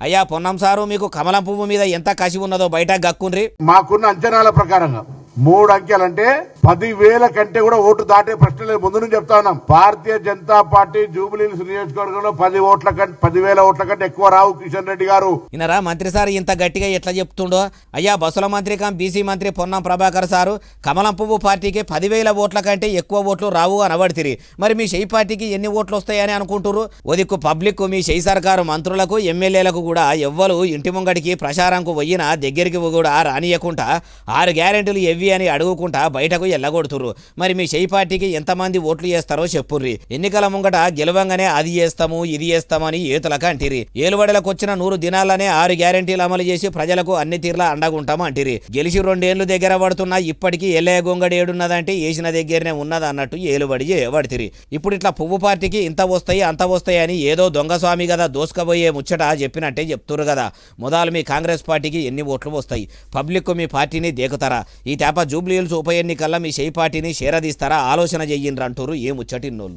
అయ్యా పొన్నం సారు, మీకు కమలం పువ్వు మీద ఎంత కసి ఉన్నదో బయట గక్కుండ్రి. మాకున్న అంచనాల ప్రకారంగా 3 అంకెలంటే 10,000 కంటే కూడా ఓటు దాటే ప్రశ్న లేదు. ముందు నుంచి చెప్తా ఉన్నాం, భారతీయ జనతా పార్టీ జూబ్లీహిల్స్ నియోజకవర్గంలో 10,000 ఓట్ల కంటే ఎక్కువ రావు. కిషన్ రెడ్డి గారు ఇనరా మంత్రి సార్ ఇంత గట్టిగా ఎట్లా చెప్తుండో. అయ్యా బస్సుల మంత్రి బీసీ మంత్రి పొన్నం ప్రభాకర్ సారు, కమలం పువ్వు పార్టీకి 10,000 ఓట్ల కంటే ఎక్కువ ఓట్లు రావు అనబడితిరి. మరి మీ షెయి పార్టీకి ఎన్ని ఓట్లు వస్తాయని అనుకుంటురు? ఓదిక్కు పబ్లిక్ మీ షెయి సర్కారు మంత్రులకు ఎమ్మెల్యేలకు కూడా ఎవ్వరు ఇంటి ముంగడికి ప్రచారంకు పోయిన దగ్గరికి కూడా రానియకుండా 6 గ్యారెంటీలు ఎవ్వి అని అడుగుకుంటా బయటకు ఎల్లగొడుతురు. మరి మీ షెయి పార్టీకి ఎంతమంది ఓట్లు చేస్తారో చెప్పుర్రి. ఎన్నికల ముంగట గెలవంగానే అది చేస్తాము ఇది చేస్తామని ఏతులకు అంటిరి. ఏలుబడిలకు వచ్చిన 100 దినాలనే 6 గ్యారెంటీలు అమలు చేసి ప్రజలకు అన్ని తీర్లా అండగుంటాం అంటిరి. గెలిచి 2 ఏళ్లు దగ్గర పడుతున్నా ఇప్పటికీ ఎల్లయ్య గొంగడి ఏడున్నదంటే వేసిన దగ్గరనే ఉన్నది అన్నట్టు ఏలుబడి చేయబడితిరి. ఇప్పుడు ఇట్లా పువ్వు పార్టీకి ఇంత వస్తాయి అంత వస్తాయి అని ఏదో దొంగస్వామి కదా దోసుకపోయే ముచ్చట చెప్పినట్టే చెప్తురు కదా. మొదలు మీ కాంగ్రెస్ పార్టీకి ఎన్ని ఓట్లు వస్తాయి? పబ్లిక్ మీ పార్టీని దేకుతారా? ఈ తేప జూబ్లీహిల్స్ ఉప ఎన్నికల్లో మీ షెయి పార్టీని షేరదీస్తారా? ఆలోచన చెయ్యిండ్రంటూరు ఏ ముచ్చటిన్నోళ్ళు.